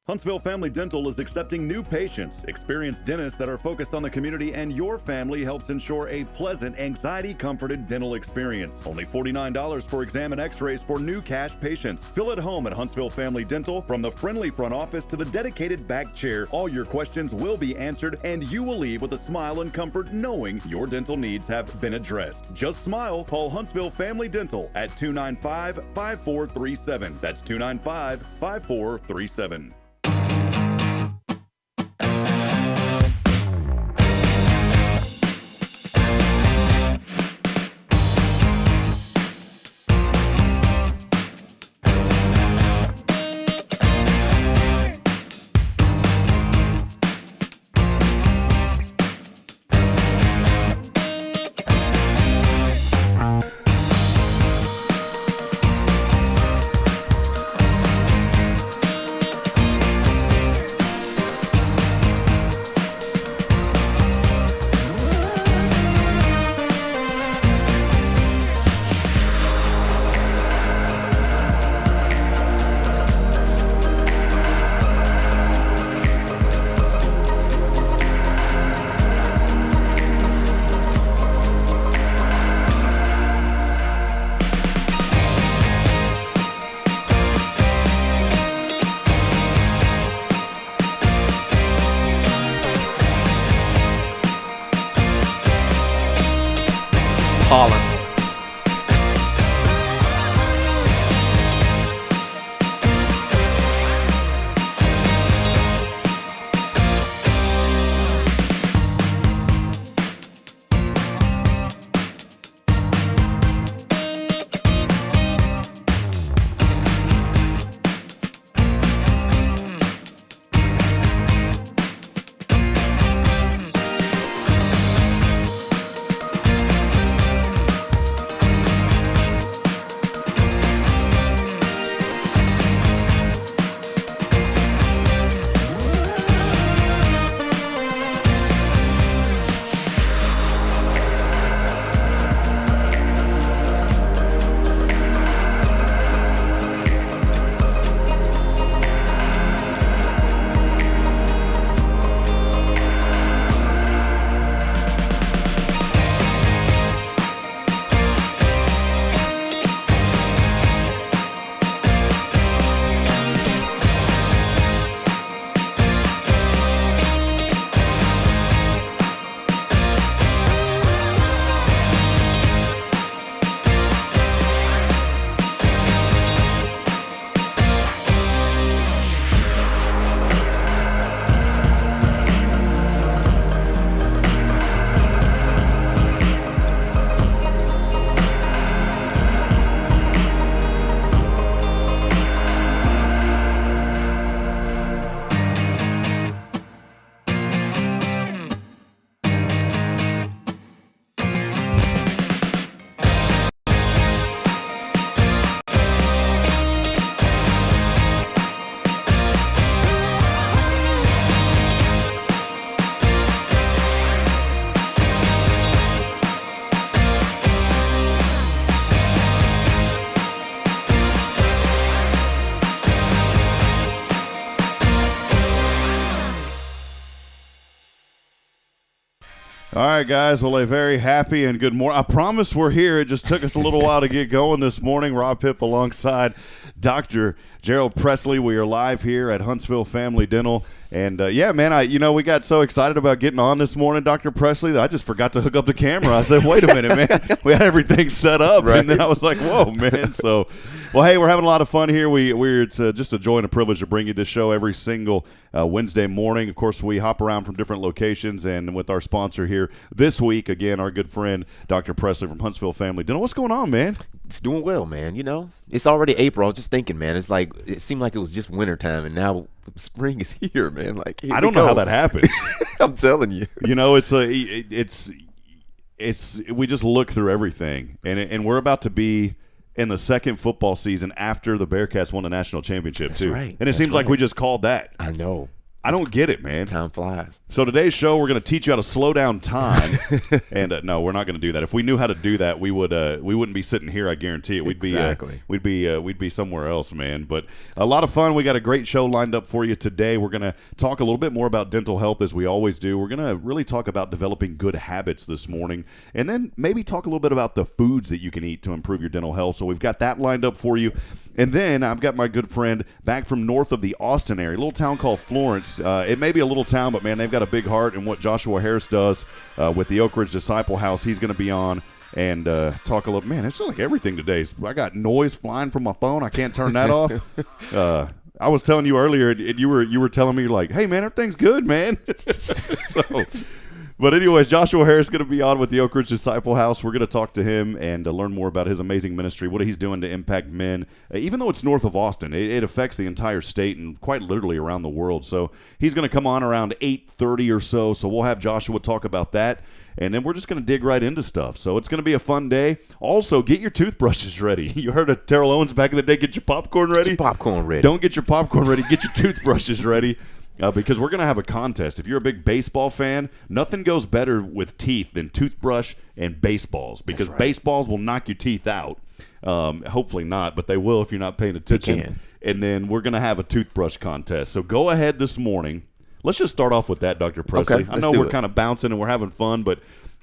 Huntsville Family Dental is accepting new patients, experienced dentists that are focused on the community, and your family helps ensure a pleasant, anxiety-comforted dental experience. Only $49 for exam and x-rays for new cash patients. Feel at home at Huntsville Family Dental. From the friendly front office to the dedicated back chair, all your questions will be answered, and you will leave with a smile and comfort knowing your dental needs have been addressed. Just smile. Call Huntsville Family Dental at 295-5437. That's 295-5437. Pollen. All right, guys. Well, a very happy and good morning. I promise we're here. It just took us a little while to get going this morning. Rob Hipp alongside Dr. Gerald Pressley. We are live here at Huntsville Family Dental. And, yeah, man, we got so excited about getting on this morning, Dr. Presley, that I just forgot to hook up the camera. I said, wait a minute, man. We had everything set up. Right. And then I was like, whoa, man. So, well, hey, we're having a lot of fun here. It's just a joy and a privilege to bring you this show every single Wednesday morning. Of course, we hop around from different locations, and with our sponsor here this week, again, our good friend, Dr. Pressley from Huntsville Family Dental. What's going on, man? It's doing well, man. You know, it's already April. I was just thinking, man, it seemed like it was just wintertime, and now spring is here, man. Like, I don't know how that happens. I'm telling you. You know, it's we just look through everything, and we're about to be in the second football season after the Bearcats won the national championship, too. That's right. And it seems like we just called that. I know. I don't get it, man. Time flies. So today's show, we're going to teach you how to slow down time. And no, we're not going to do that. If we knew how to do that, we wouldn't be sitting here. I guarantee it. We'd be somewhere else, man. But a lot of fun. We got a great show lined up for you today. We're going to talk a little bit more about dental health as we always do. We're going to really talk about developing good habits this morning, and then maybe talk a little bit about the foods that you can eat to improve your dental health. So we've got that lined up for you. And then I've got my good friend back from north of the Austin area, a little town called Florence. It may be a little town, but, man, they've got a big heart. And what Joshua Harris does with the Oak Ridge Disciple House, he's going to be on and talk a little. Man, it's like everything today. I got noise flying from my phone. I can't turn that off. I was telling you earlier, and you were telling me, like, hey, man, everything's good, man. But anyways, Joshua Harris is going to be on with the Oak Ridge Disciple House. We're going to talk to him and learn more about his amazing ministry, what he's doing to impact men. Even though it's north of Austin, it affects the entire state and quite literally around the world. So he's going to come on around 8:30 or so. So we'll have Joshua talk about that. And then we're just going to dig right into stuff. So it's going to be a fun day. Also, get your toothbrushes ready. You heard of Terrell Owens back in the day, get your popcorn ready? Get your popcorn ready. Don't get your popcorn ready. Get your toothbrushes ready. Because we're going to have a contest. If you're a big baseball fan, nothing goes better with teeth than toothbrush and baseballs. Because baseballs will knock your teeth out. Hopefully not, but they will if you're not paying attention. They can. And then we're going to have a toothbrush contest. So go ahead this morning. Let's just start off with that, Dr. Pressley. Okay, I know we're kind of bouncing and we're having fun, but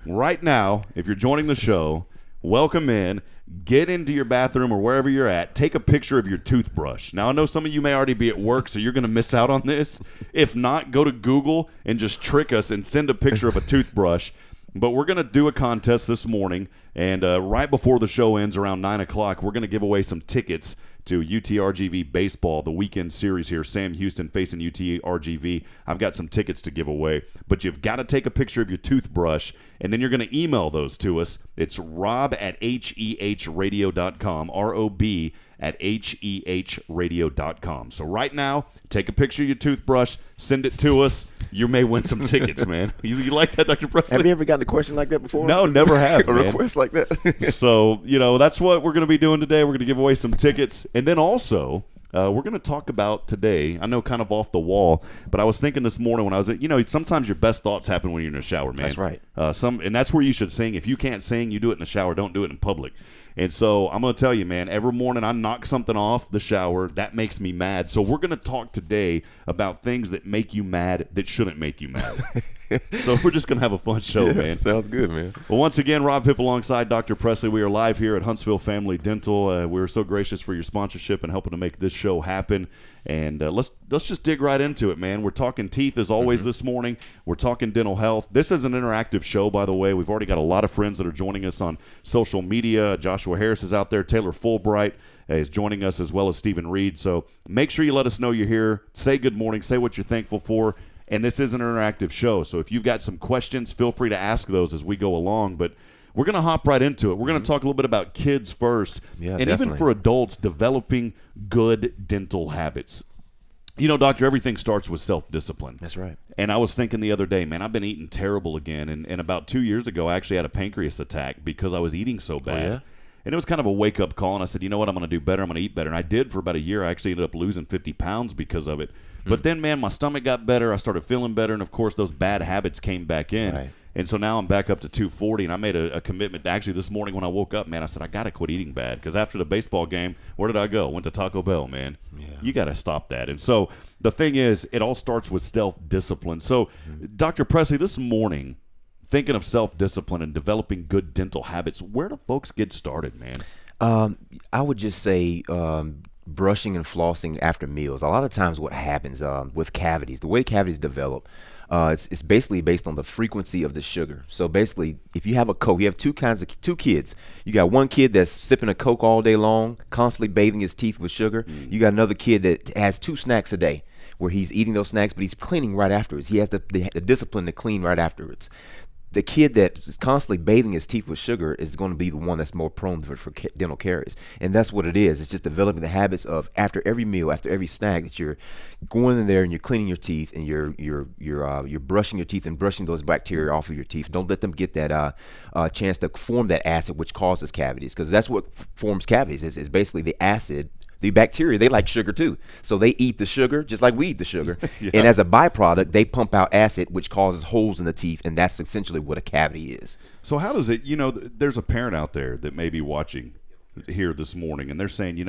right now, if you're joining the show, welcome in. Get into your bathroom or wherever you're at. Take a picture of your toothbrush. Now, I know some of you may already be at work, so you're going to miss out on this. If not, go to Google and just trick us and send a picture of a toothbrush. But we're going to do a contest this morning, and right before the show ends around 9 o'clock, we're going to give away some tickets to UTRGV Baseball, the weekend series here. Sam Houston facing UTRGV. I've got some tickets to give away. But you've got to take a picture of your toothbrush, and then you're going to email those to us. It's rob@hehradio.com, rob@hehradio.com. So right now, take a picture of your toothbrush, send it to us. You may win some tickets, man. You like that, Dr. Pressley? Have you ever gotten a question like that before? No, never have, a man. request like that? So, that's what we're going to be doing today. We're going to give away some tickets. And then also, we're going to talk about today, I know kind of off the wall, but I was thinking this morning when I was, sometimes your best thoughts happen when you're in the shower, man. That's right. And that's where you should sing. If you can't sing, you do it in the shower. Don't do it in public. And so I'm going to tell you, man, every morning I knock something off the shower. That makes me mad. So we're going to talk today about things that make you mad that shouldn't make you mad. So we're just going to have a fun show, man. Sounds good, man. Well, once again, Rob Hipp alongside Dr. Pressley. We are live here at Huntsville Family Dental. We're so gracious for your sponsorship and helping to make this show happen. And let's just dig right into it, man. We're talking teeth as always this morning. We're talking dental health. This is an interactive show, by the way. We've already got a lot of friends that are joining us on social media. Joshua Harris is out there. Taylor Fulbright is joining us, as well as Stephen Reed. So make sure you let us know you're here. Say good morning. Say what you're thankful for. And this is an interactive show. So if you've got some questions, feel free to ask those as we go along. But we're going to hop right into it. We're going to talk a little bit about kids first. Yeah, and definitely. even for adults, developing good dental habits. Doctor, everything starts with self-discipline. That's right. And I was thinking the other day, man, I've been eating terrible again. And about 2 years ago, I actually had a pancreas attack because I was eating so bad. Oh, yeah? And it was kind of a wake-up call, and I said, you know what, I'm going to do better. I'm going to eat better. And I did for about a year. I actually ended up losing 50 pounds because of it. But then, man, my stomach got better. I started feeling better. And, of course, those bad habits came back in. Right. And so now I'm back up to 240, and I made a commitment. Actually, this morning when I woke up, man, I said, I got to quit eating bad. Because after the baseball game, where did I go? Went to Taco Bell, man. Yeah. You got to stop that. And so the thing is, it all starts with self-discipline. So, Dr. Pressley, this morning, thinking of self-discipline and developing good dental habits, where do folks get started, man? I would just say brushing and flossing after meals. A lot of times what happens with cavities, the way cavities develop, it's basically based on the frequency of the sugar. So basically, if you have a Coke, you have two kids. You got one kid that's sipping a Coke all day long, constantly bathing his teeth with sugar. You got another kid that has 2 snacks a day, where he's eating those snacks, but he's cleaning right afterwards. He has the discipline to clean right afterwards. The kid that is constantly bathing his teeth with sugar is going to be the one that's more prone for dental caries. And that's what it is. It's just developing the habits of after every meal, after every snack, that you're going in there and you're cleaning your teeth and you're brushing your teeth and brushing those bacteria off of your teeth. Don't let them get that chance to form that acid which causes cavities, because that's what forms cavities is basically the acid the bacteria, they like sugar too. So they eat the sugar just like we eat the sugar. And as a byproduct, they pump out acid, which causes holes in the teeth, and that's essentially what a cavity is. So how does it, there's a parent out there that may be watching here this morning, and they're saying,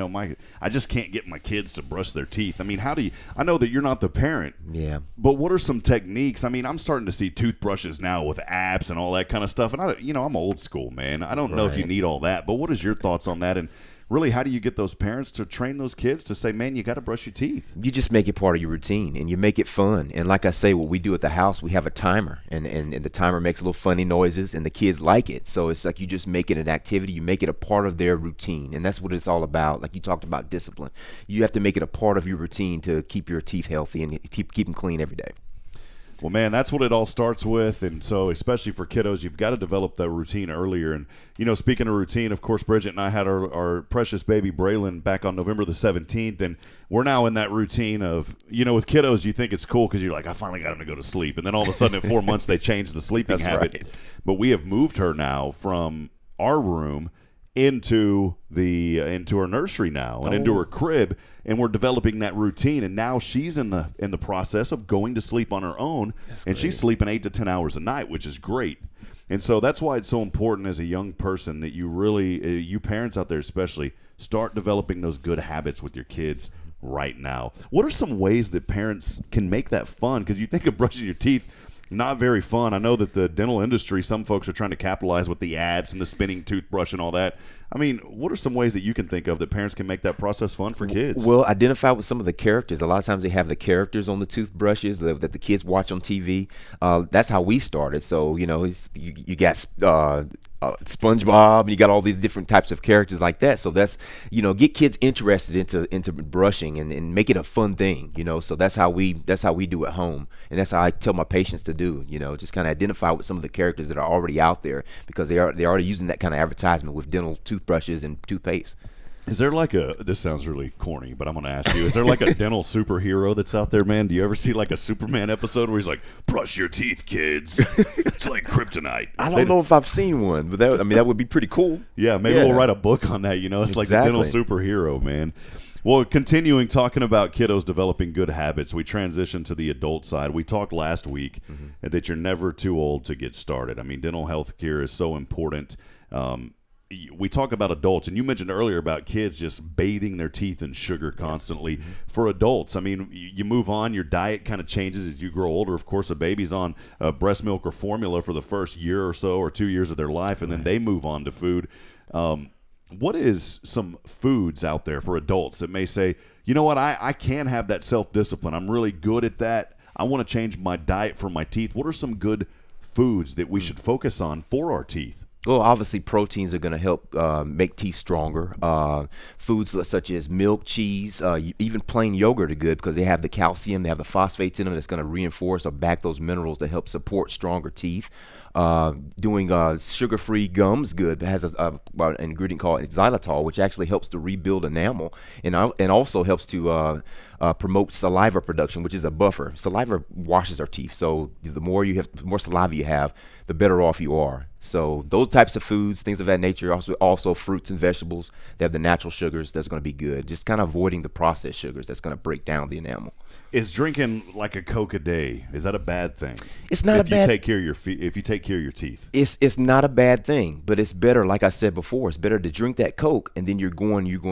I just can't get my kids to brush their teeth. I mean, I know that you're not the parent. Yeah. But what are some techniques? I mean, I'm starting to see toothbrushes now with apps and all that kind of stuff. And I'm old school, man. I don't know if you need all that, but what is your thoughts on that? And really, how do you get those parents to train those kids to say, man, you got to brush your teeth? You just make it part of your routine, and you make it fun. And like I say, what we do at the house, we have a timer, and the timer makes little funny noises, and the kids like it. So it's like you just make it an activity. You make it a part of their routine, and that's what it's all about. Like you talked about discipline. You have to make it a part of your routine to keep your teeth healthy and keep them clean every day. Well, man, that's what it all starts with, and so especially for kiddos, you've got to develop that routine earlier. And, speaking of routine, of course, Bridget and I had our precious baby Braylon back on November the 17th, and we're now in that routine of, with kiddos, you think it's cool because you're like, I finally got him to go to sleep, and then all of a sudden at 4 months they change the sleeping habit. Right. But we have moved her now from our room into her nursery now and into her crib, and we're developing that routine, and now she's in the process of going to sleep on her own. And she's sleeping 8 to 10 hours a night, which is great. And so that's why it's so important as a young person that you really, you parents out there especially, start developing those good habits with your kids right now. What are some ways that parents can make that fun? Because you think of brushing your teeth, not very fun. I know that the dental industry, some folks are trying to capitalize with the ads and the spinning toothbrush and all that. I mean, what are some ways that you can think of that parents can make that process fun for kids? Well, identify with some of the characters. A lot of times they have the characters on the toothbrushes that the kids watch on TV. That's how we started. So, you got SpongeBob, and you got all these different types of characters like that. So that's, get kids interested into brushing and make it a fun thing, So that's how we do at home. And that's how I tell my patients to do, just kind of identify with some of the characters that are already out there, because they're already using that kind of advertisement with dental toothbrushes and toothpaste. Is there this sounds really corny, but I'm going to ask you, is there like a dental superhero that's out there, man? Do you ever see like a Superman episode where he's like, brush your teeth, kids? It's like kryptonite. I don't know if I've seen one, but that would be pretty cool. Yeah, maybe we'll write a book on that, It's like the dental superhero, man. Well, continuing talking about kiddos developing good habits, we transition to the adult side. We talked last week that you're never too old to get started. I mean, dental health care is so important. We talk about adults, and you mentioned earlier about kids just bathing their teeth in sugar constantly. For adults, I mean, you move on, your diet kind of changes as you grow older. Of course, a baby's on breast milk or formula for the first year or so or 2 years of their life, and then they move on to food. What is some foods out there for adults that may say, you know what, I can have that self-discipline. I'm really good at that. I want to change my diet for my teeth. What are some good foods that we should focus on for our teeth? Well, obviously, proteins are going to help make teeth stronger. Foods such as milk, cheese, even plain yogurt are good because they have the calcium, they have the phosphates in them that's going to reinforce or back those minerals that help support stronger teeth. Doing sugar-free gums good. It has an ingredient called xylitol, which actually helps to rebuild enamel and also helps to promote saliva production, which is a buffer. Saliva washes our teeth, so the more saliva you have, the better off you are. So those types of foods, things of that nature, also fruits and vegetables, they have the natural sugars that's going to be good. Just kind of avoiding the processed sugars that's going to break down the enamel. Is drinking like a Coke a day, is that a bad thing? It's not if you take care of your teeth. It's not a bad thing, but it's better, like I said before, it's better to drink that Coke and then you're doing your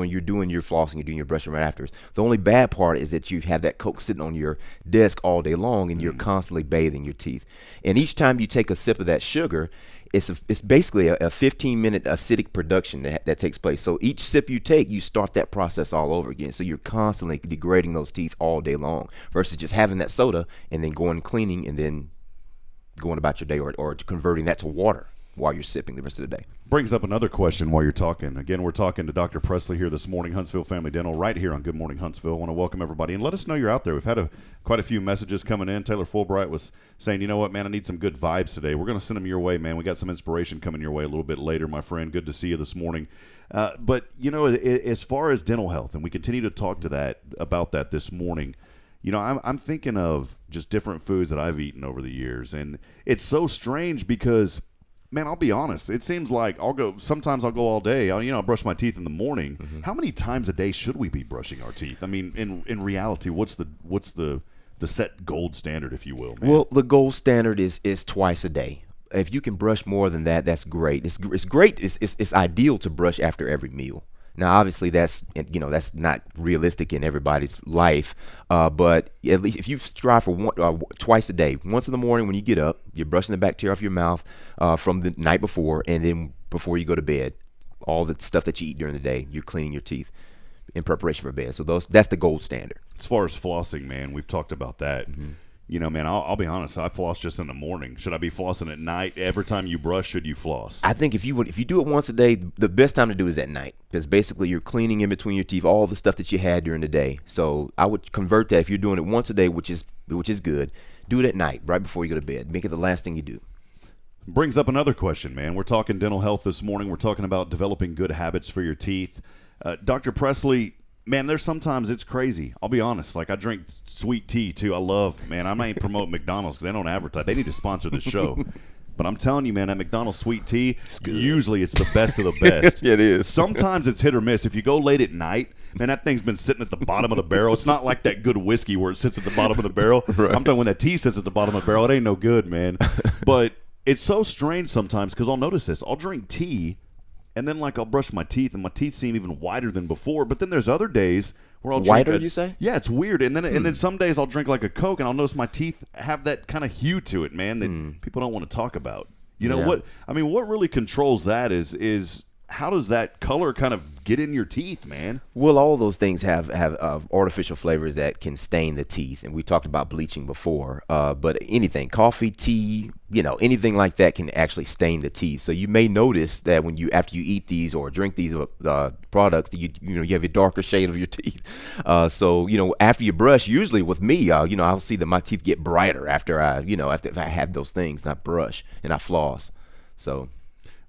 flossing, you're doing your brushing right afterwards. The only bad part is that you have that Coke sitting on your desk all day long and you're constantly bathing your teeth. And each time you take a sip of that sugar, it's basically a 15-minute acidic production that takes place. So each sip you take, you start that process all over again. So you're constantly degrading those teeth all day long versus just having that soda and then going cleaning and then going about your day or converting that to water while you're sipping the rest of the day. Brings up another question while you're talking. Again, we're talking to Dr. Pressley here this morning, Huntsville Family Dental, right here on Good Morning Huntsville. I want to welcome everybody, and let us know you're out there. We've had quite a few messages coming in. Taylor Fulbright was saying, you know what, man, I need some good vibes today. We're going to send them your way, man. We got some inspiration coming your way a little bit later, my friend. Good to see you this morning. But, as far as dental health, and we continue to talk about that this morning, I'm thinking of just different foods that I've eaten over the years, and it's so strange because man, I'll be honest. It seems like sometimes I'll go all day. I'll brush my teeth in the morning. Mm-hmm. How many times a day should we be brushing our teeth? I mean, in reality, what's the set gold standard, if you will, man? Well, the gold standard is twice a day. If you can brush more than that, that's great. It's great. It's ideal to brush after every meal. Now, obviously, that's not realistic in everybody's life. But at least if you strive for twice a day, once in the morning when you get up, you're brushing the bacteria off your mouth from the night before, and then before you go to bed, all the stuff that you eat during the day, you're cleaning your teeth in preparation for bed. So that's the gold standard. As far as flossing, man, we've talked about that. Mm-hmm. Man, I'll be honest. I floss just in the morning. Should I be flossing at night? Every time you brush, should you floss? I think if you do it once a day, the best time to do it is at night, because basically you're cleaning in between your teeth all the stuff that you had during the day. So I would convert that if you're doing it once a day, which is good. Do it at night, right before you go to bed. Make it the last thing you do. Brings up another question, man. We're talking dental health this morning. We're talking about developing good habits for your teeth. Dr. Presley, man, there's sometimes it's crazy. I'll be honest. Like, I drink sweet tea, too. I might promote McDonald's because they don't advertise. They need to sponsor this show. But I'm telling you, man, that McDonald's sweet tea, usually it's the best of the best. It is. Sometimes it's hit or miss. If you go late at night, man, that thing's been sitting at the bottom of the barrel. It's not like that good whiskey where it sits at the bottom of the barrel. Right. I'm talking when that tea sits at the bottom of the barrel, it ain't no good, man. But it's so strange sometimes because I'll notice this. I'll drink tea, and then, like, I'll brush my teeth, and my teeth seem even whiter than before. But then there's other days where I'll drink whiter, you say? Yeah, it's weird. And then some days I'll drink, like, a Coke, and I'll notice my teeth have that kind of hue to it, man, that people don't want to talk about. What really controls that is how does that color kind of get in your teeth, man? Well, all of those things have artificial flavors that can stain the teeth, and we talked about bleaching before. But anything, coffee, tea, anything like that can actually stain the teeth. So you may notice that after you eat these or drink these products, that you have a darker shade of your teeth. So after you brush, usually with me, I'll see that my teeth get brighter after if I have those things and I brush and I floss. So.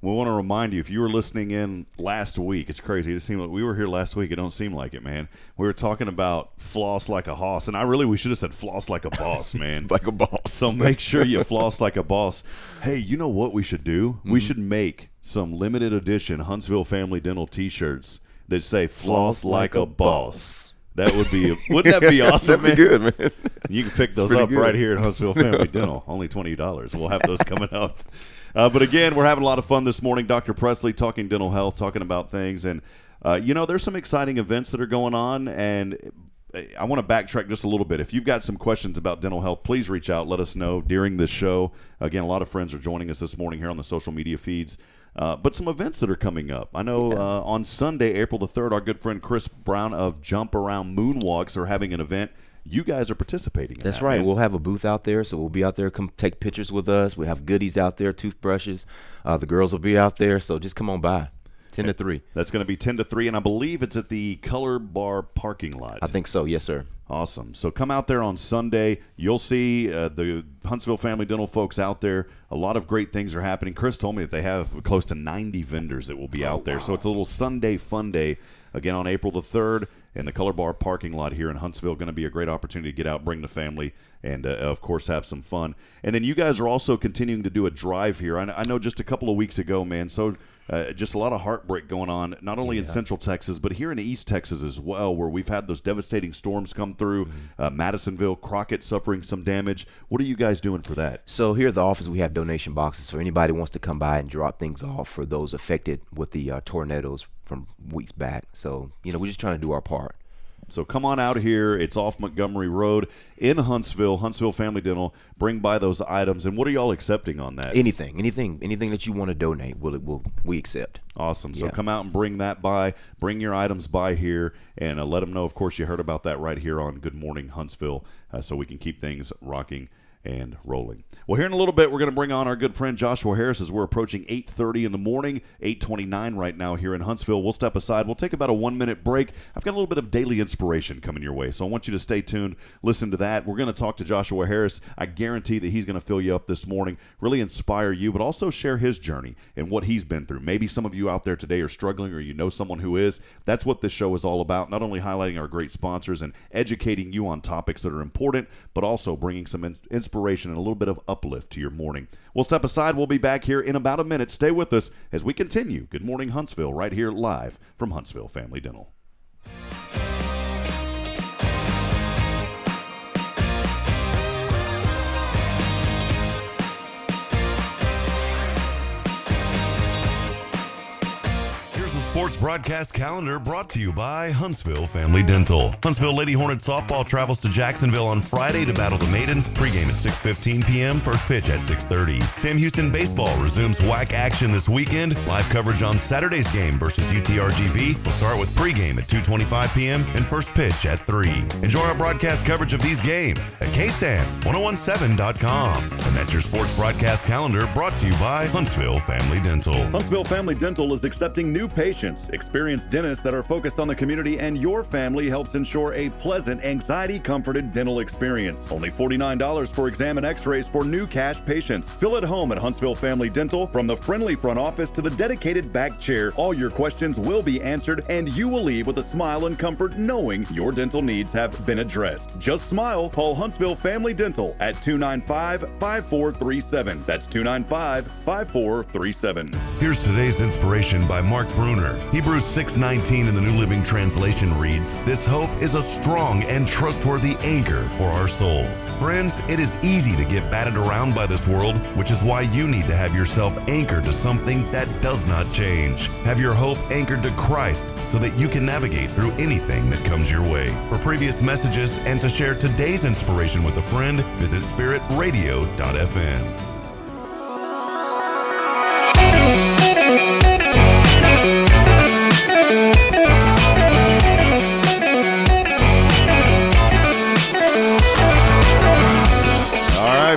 We want to remind you, if you were listening in last week, it's crazy. It seemed like we were here last week. It don't seem like it, man. We were talking about floss like a hoss, and we should have said floss like a boss, man. Like a boss. So make sure you floss like a boss. Hey, you know what we should do? We should make some limited edition Huntsville Family Dental T-shirts that say "Floss like a boss." That would be, wouldn't that be awesome, That'd be good, man. You can pick those up right here at Huntsville Family Dental. Only $20. We'll have those coming up. But again, we're having a lot of fun this morning. Dr. Pressley talking dental health, talking about things. And, there's some exciting events that are going on. And I want to backtrack just a little bit. If you've got some questions about dental health, please reach out. Let us know during this show. Again, a lot of friends are joining us this morning here on the social media feeds. But some events that are coming up. I know on Sunday, April the 3rd, our good friend Chris Brown of Jump Around Moonwalks are having an event. You guys are participating in That's that, right. man. We'll have a booth out there, so we'll be out there. Come take pictures with us. We have goodies out there, toothbrushes. The girls will be out there, so just come on by. 10 to 3. That's going to be 10 to 3, and I believe it's at the Color Bar parking lot. I think so. Yes, sir. Awesome. So come out there on Sunday. You'll see the Huntsville Family Dental folks out there. A lot of great things are happening. Chris told me that they have close to 90 vendors that will be out there. Wow. So it's a little Sunday fun day, again, on April the 3rd. And the Color Bar parking lot here in Huntsville, going to be a great opportunity to get out, bring the family, and, of course, have some fun. And then you guys are also continuing to do a drive here. I know just a couple of weeks ago, man, so just a lot of heartbreak going on, not only in Central Texas, but here in East Texas as well, where we've had those devastating storms come through. Madisonville, Crockett suffering some damage. What are you guys doing for that? So here at the office, we have donation boxes for anybody who wants to come by and drop things off for those affected with the tornadoes from weeks back. So, we're just trying to do our part. So come on out here. It's off Montgomery Road in Huntsville Family Dental. Bring by those items. And what are y'all accepting on that? Anything that you want to donate, we accept. Awesome. So come out and bring that by. Bring your items by here, and let them know, of course, you heard about that right here on Good Morning Huntsville, so we can keep things rocking and rolling. Well, here in a little bit, we're going to bring on our good friend Joshua Harris as we're approaching 8:30 in the morning, 8:29 right now here in Huntsville. We'll step aside. We'll take about a 1-minute break. I've got a little bit of daily inspiration coming your way, so I want you to stay tuned, listen to that. We're going to talk to Joshua Harris. I guarantee that he's going to fill you up this morning, really inspire you, but also share his journey and what he's been through. Maybe some of you out there today are struggling, or you know someone who is. That's what this show is all about, not only highlighting our great sponsors and educating you on topics that are important, but also bringing some inspiration inspiration and a little bit of uplift to your morning. We'll step aside. We'll be back here in about a minute. Stay with us as we continue Good Morning Huntsville right here live from Huntsville Family Dental. Sports broadcast calendar brought to you by Huntsville Family Dental. Huntsville Lady Hornet softball travels to Jacksonville on Friday to battle the Maidens. Pregame at 6:15 p.m., first pitch at 6:30. Sam Houston baseball resumes WAC action this weekend. Live coverage on Saturday's game versus UTRGV will start with pregame at 2:25 p.m. and first pitch at 3. Enjoy our broadcast coverage of these games at KSAN1017.com. And that's your sports broadcast calendar brought to you by Huntsville Family Dental. Huntsville Family Dental is accepting new patients. Experienced dentists that are focused on the community and your family helps ensure a pleasant, anxiety-comforted dental experience. Only $49 for exam and x-rays for new cash patients. Feel at home at Huntsville Family Dental. From the friendly front office to the dedicated back chair, all your questions will be answered and you will leave with a smile and comfort knowing your dental needs have been addressed. Just smile. Call Huntsville Family Dental at 295-5437. That's 295-5437. Here's today's inspiration by Mark Bruner. Hebrews 6:19 in the New Living Translation reads, "This hope is a strong and trustworthy anchor for our souls." Friends, it is easy to get batted around by this world, which is why you need to have yourself anchored to something that does not change. Have your hope anchored to Christ so that you can navigate through anything that comes your way. For previous messages and to share today's inspiration with a friend, visit spiritradio.fm.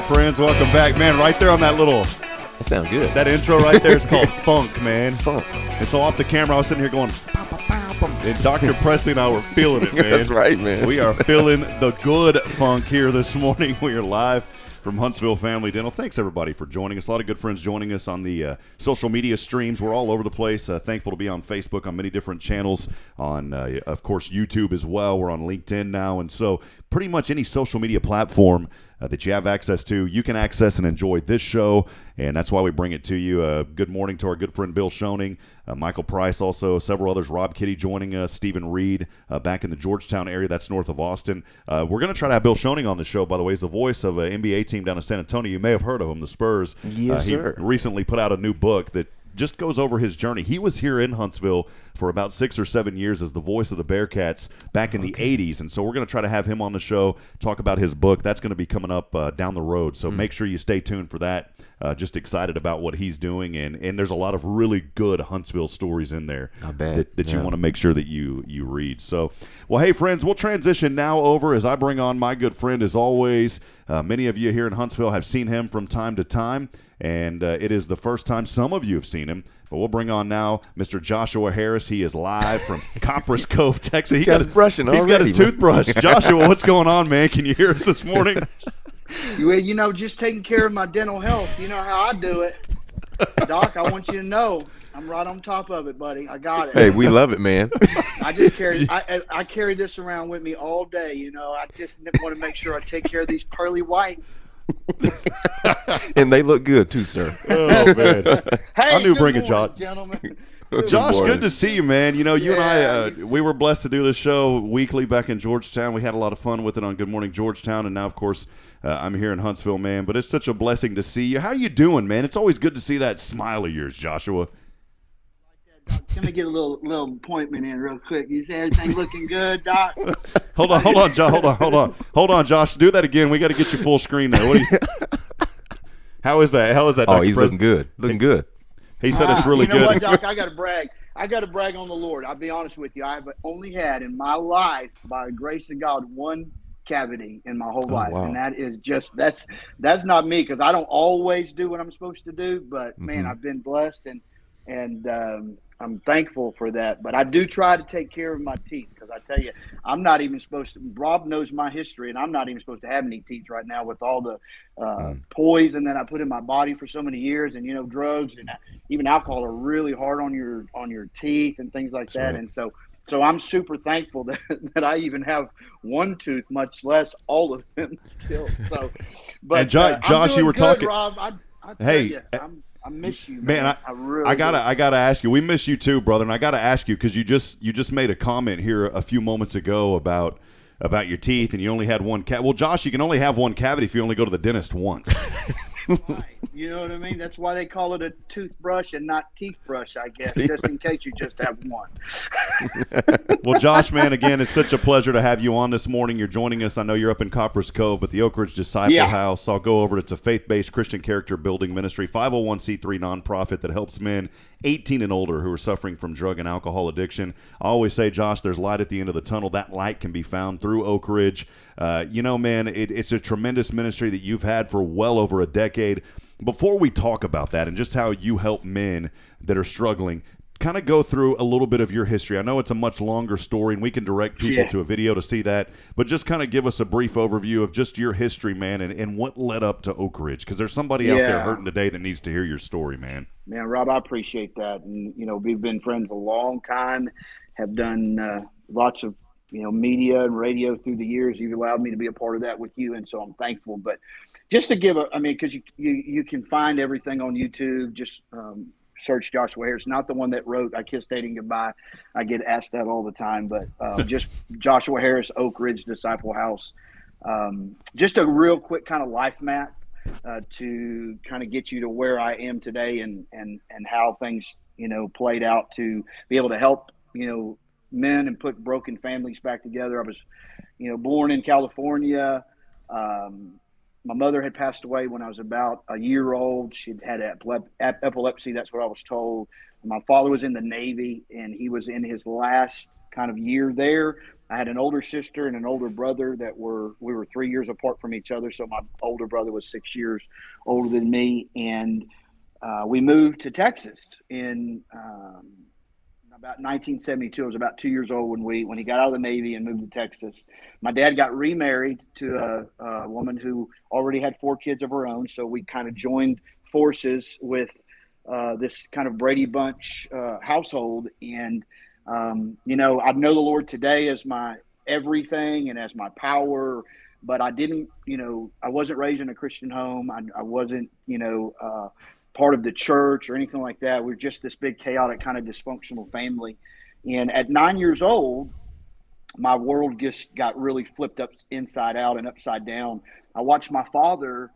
Friends, welcome back, man. Right there on that little, That sounds good. that intro right there is called funk, man. Funk. And so off the camera, I was sitting here going, "Pow, pow, pow, pow." And Dr. Presley and I were feeling it, man. That's right, man. We are feeling the good funk here this morning. We are live from Huntsville Family Dental. Thanks, everybody, for joining us. A lot of good friends joining us on the social media streams. We're all over the place. Thankful to be on Facebook, on many different channels, on, of course, YouTube as well. We're on LinkedIn now. And so pretty much any social media platform that you have access to, you can access and enjoy this show, and that's why we bring it to you. Good morning to our good friend Bill Schoening, Michael Price, also several others, Rob Kitty joining us, Stephen Reed back in the Georgetown area, that's north of Austin. We're going to try to have Bill Schoening on the show, by the way. He's the voice of an NBA team down in San Antonio. You may have heard of him, the Spurs. Yes, sir. He recently put out a new book that just goes over his journey. He was here in Huntsville for about 6 or 7 years as the voice of the Bearcats back in the 80s. And so we're going to try to have him on the show, talk about his book. That's going to be coming up down the road. So make sure you stay tuned for that. Just excited about what he's doing. And there's a lot of really good Huntsville stories in there that you want to make sure that you read. So, well, hey, friends, we'll transition now over as I bring on my good friend as always. Many of you here in Huntsville have seen him from time to time. And it is the first time some of you have seen him. But we'll bring on now Mr. Joshua Harris. He is live from Copperas Cove, Texas. He's got his brushing He's already, got his toothbrush. Joshua, what's going on, man? Can you hear us this morning? Well, just taking care of my dental health. You know how I do it. Doc, I want you to know I'm right on top of it, buddy. I got it. Hey, we love it, man. I just I carry this around with me all day. I just want to make sure I take care of these pearly whites. And they look good too, sir. Oh, man. Hey, I knew good bring it, morning, Josh. Gentlemen. Josh, morning. good to see you, man. You and Yeah. I, we were blessed to do this show weekly back in Georgetown. We had a lot of fun with it on Good Morning Georgetown, and now, of course, I'm here in Huntsville, man. But it's such a blessing to see you. How you doing, man? It's always good to see that smile of yours, Joshua. Let me get a little appointment in real quick. You say everything looking good, Doc? Hold on, Josh. Hold on, Josh. Do that again. We got to get you full screen there. How is that? Oh, Dr. he's Presley? looking good. He said it's really you know good. what, Doc? I got to brag. on the Lord. I'll be honest with you. I've only had in my life, by the grace of God, one cavity in my whole life. Wow. And that is just that's not me, because I don't always do what I'm supposed to do. But, man, I've been blessed, and I'm thankful for that. But I do try to take care of my teeth, because I tell you, I'm not even supposed to. Rob knows my history, and I'm not even supposed to have any teeth right now with all the poison that I put in my body for so many years, and drugs and even alcohol are really hard on your teeth and things like that. right. And so So I'm super thankful that, that I even have one tooth, much less all of them still. So, but And Josh, I'm doing you were good, talking. Rob. I tell Hey, you, I miss you, man. man, I really do. I gotta ask you. We miss you too, brother. And I gotta ask you because you just made a comment here a few moments ago about your teeth, and you only had one cavity. Well, Josh, you can only have one cavity if you only go to the dentist once. Right. You know what I mean? That's why they call it a toothbrush and not teeth brush, I guess, just in case you just have one. Well, Josh, man, again, it's such a pleasure to have you on this morning. You're joining us. I know you're up in Copper's Cove, but the Oak Ridge Disciple House, I'll go over it. It's a faith-based Christian character building ministry, 501c3 nonprofit that helps men 18 and older who are suffering from drug and alcohol addiction. I always say, Josh, there's light at the end of the tunnel. That light can be found through Oak Ridge. You know, man, it's a tremendous ministry that you've had for well over a decade. Before we talk about that and just how you help men that are struggling, kind of go through a little bit of your history. I know it's a much longer story, and we can direct people to a video to see that, but just kind of give us a brief overview of just your history, man, and what led up to Oak Ridge, because there's somebody out there hurting today that needs to hear your story, man. Man, Rob, I appreciate that. And, you know, we've been friends a long time, have done lots of, you know, media and radio through the years. You've allowed me to be a part of that with you, and so I'm thankful. But just to give because you can find everything on YouTube. Just search Joshua Harris, not the one that wrote "I Kissed Dating Goodbye." I get asked that all the time, but just Joshua Harris, Oak Ridge Disciple House. Just a real quick kind of life map to kind of get you to where I am today, and how things, you know, played out to be able to help, you know, men and put broken families back together. I was, you know, born in California. My mother had passed away when I was about a year old. She'd had epilepsy. That's what I was told. My father was in the Navy, and he was in his last kind of year there. I had an older sister and an older brother we were 3 years apart from each other. So my older brother was 6 years older than me. And we moved to Texas in about 1972. I was about 2 years old when he got out of the Navy and moved to Texas. My dad got remarried to a woman who already had 4 kids of her own. So we kind of joined forces with this kind of Brady Bunch household. And, you know, I know the Lord today as my everything and as my power, but I didn't, you know, I wasn't raised in a Christian home. I wasn't, you know, part of the church or anything like that. We're just this big, chaotic, kind of dysfunctional family. And at 9 years old, my world just got really flipped up inside out and upside down. I watched my father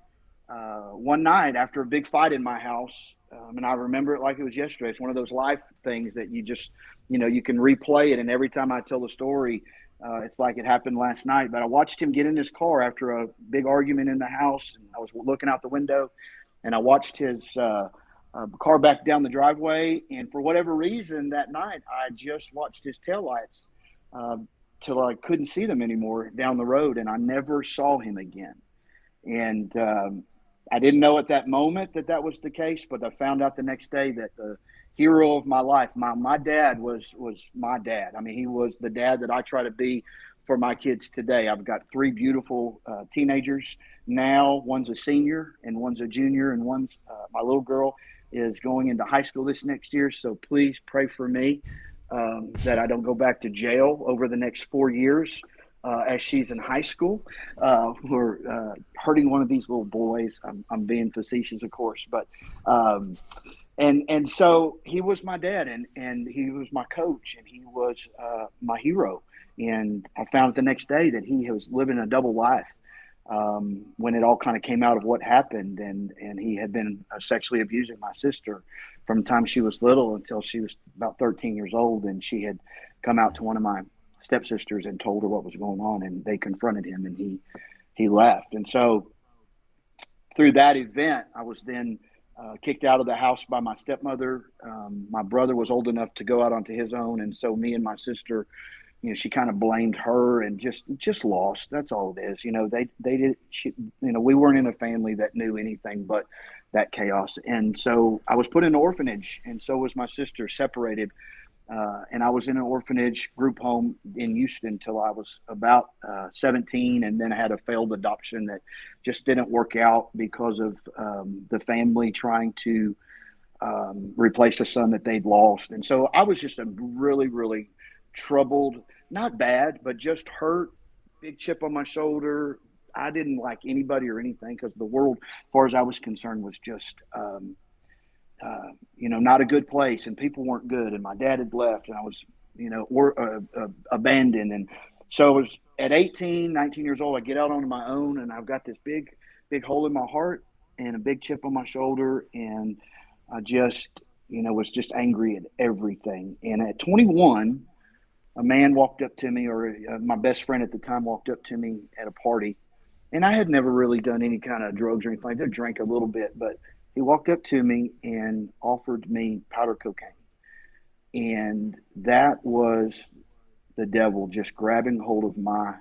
one night after a big fight in my house. And I remember it like it was yesterday. It's one of those life things that you just, you know, you can replay it. And every time I tell the story, it's like it happened last night. But I watched him get in his car after a big argument in the house. And I was looking out the window, and I watched his car back down the driveway. And for whatever reason that night, I just watched his taillights till I couldn't see them anymore down the road. And I never saw him again. And I didn't know at that moment that was the case, but I found out the next day that the hero of my life, my dad was my dad. I mean, he was the dad that I try to be for my kids today. I've got 3 beautiful teenagers now. One's a senior and one's a junior, and one's my little girl is going into high school this next year. So please pray for me that I don't go back to jail over the next 4 years as she's in high school. We're hurting one of these little boys. I'm being facetious, of course, but and so he was my dad, and he was my coach, and he was my hero. And I found out the next day that he was living a double life when it all kind of came out of what happened. And he had been sexually abusing my sister from the time she was little until she was about 13 years old. And she had come out to one of my stepsisters and told her what was going on, and they confronted him, and he left. And so through that event, I was then kicked out of the house by my stepmother. My brother was old enough to go out onto his own. And so me and my sister, you know, she kind of blamed her and just lost. That's all it is. You know, they did, we weren't in a family that knew anything but that chaos. And so I was put in an orphanage, and so was my sister, separated. And I was in an orphanage group home in Houston till I was about 17. And then I had a failed adoption that just didn't work out because of the family trying to replace a son that they'd lost. And so I was just a really, really troubled, not bad, but just hurt, big chip on my shoulder. I didn't like anybody or anything because the world, as far as I was concerned, was just, not a good place, and people weren't good, and my dad had left, and I was, abandoned. And so I was at 18, 19 years old. I get out on my own, and I've got this big, big hole in my heart and a big chip on my shoulder, and I just, was just angry at everything. And at 21, a man walked up to me, or my best friend at the time walked up to me at a party. And I had never really done any kind of drugs or anything. I did drink a little bit, but he walked up to me and offered me powder cocaine. And that was the devil just grabbing hold of my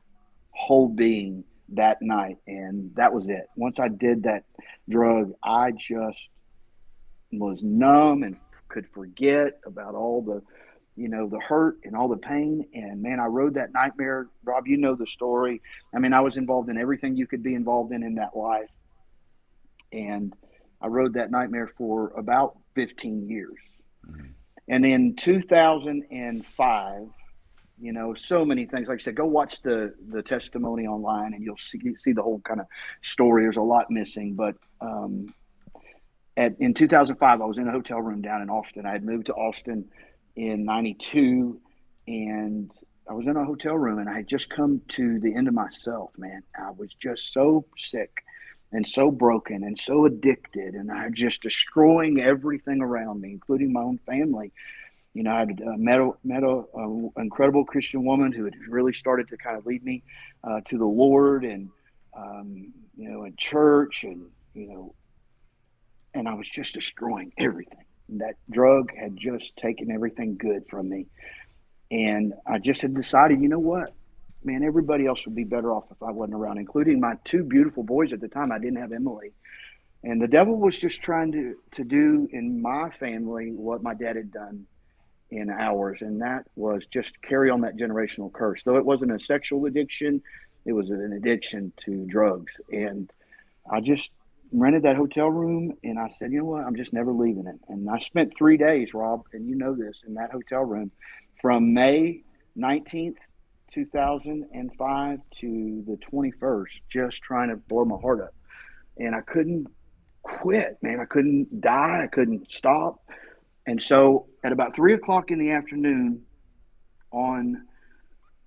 whole being that night. And that was it. Once I did that drug, I just was numb and could forget about all the hurt and all the pain. And man, I rode that nightmare. Rob, you know the story. I mean, I was involved in everything you could be involved in that life. And I rode that nightmare for about 15 years. Mm-hmm. And in 2005, so many things, like I said, go watch the testimony online and you'll see the whole kind of story. There's a lot missing, but, in 2005, I was in a hotel room down in Austin. I had moved to Austin in 92, and I was in a hotel room, and I had just come to the end of myself, man. I was just so sick and so broken and so addicted, and I was just destroying everything around me, including my own family. I had met an incredible Christian woman who had really started to kind of lead me to the Lord, and in church, and I was just destroying everything. That drug had just taken everything good from me. And I just had decided, you know what, man, everybody else would be better off if I wasn't around, including my two beautiful boys at the time. I didn't have Emily. And the devil was just trying to do in my family what my dad had done in ours. And that was just carry on that generational curse. Though it wasn't a sexual addiction, it was an addiction to drugs. And I just rented that hotel room, and I said, you know what, I'm just never leaving it. And I spent 3 days, Rob, and you know this, in that hotel room from May 19th, 2005 to the 21st, just trying to blow my heart up. And I couldn't quit, man. I couldn't die. I couldn't stop. And so at about 3 o'clock in the afternoon on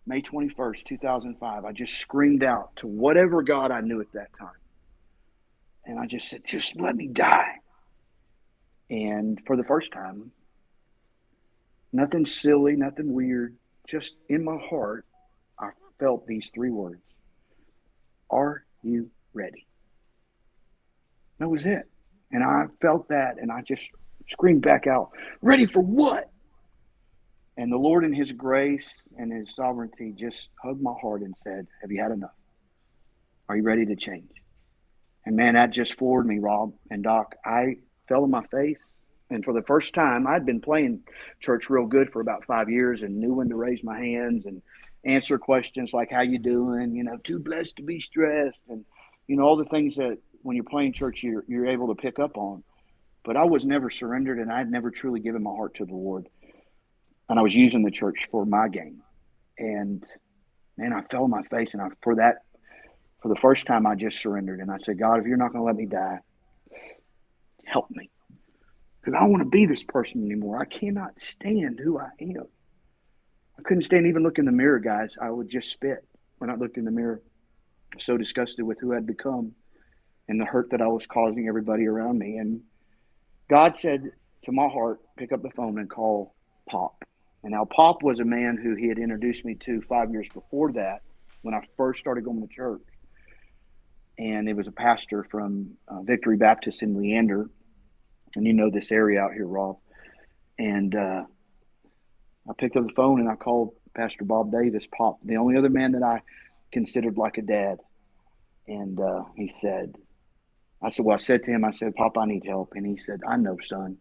May 21st, 2005, I just screamed out to whatever God I knew at that time. And I just said, just let me die. And for the first time, nothing silly, nothing weird, just in my heart, I felt these 3 words. Are you ready? That was it. And I felt that, and I just screamed back out, ready for what? And the Lord in his grace and his sovereignty just hugged my heart and said, have you had enough? Are you ready to change? And man, that just floored me, Rob and Doc. I fell on my face. And for the first time, I'd been playing church real good for about 5 years and knew when to raise my hands and answer questions like, how you doing? Too blessed to be stressed. And, all the things that when you're playing church, you're able to pick up on. But I was never surrendered, and I had never truly given my heart to the Lord. And I was using the church for my gain. And, man, I fell on my face. And for the first time, I just surrendered. And I said, God, if you're not going to let me die, help me. Because I don't want to be this person anymore. I cannot stand who I am. I couldn't stand even look in the mirror, guys. I would just spit when I looked in the mirror. So disgusted with who I'd become and the hurt that I was causing everybody around me. And God said to my heart, pick up the phone and call Pop. And now Pop was a man who he had introduced me to 5 years before that when I first started going to church. And it was a pastor from Victory Baptist in Leander. And you know this area out here, Rob. And I picked up the phone and I called Pastor Bob Davis, Pop, the only other man that I considered like a dad. And I said to him, I said, Pop, I need help. And he said, I know, son.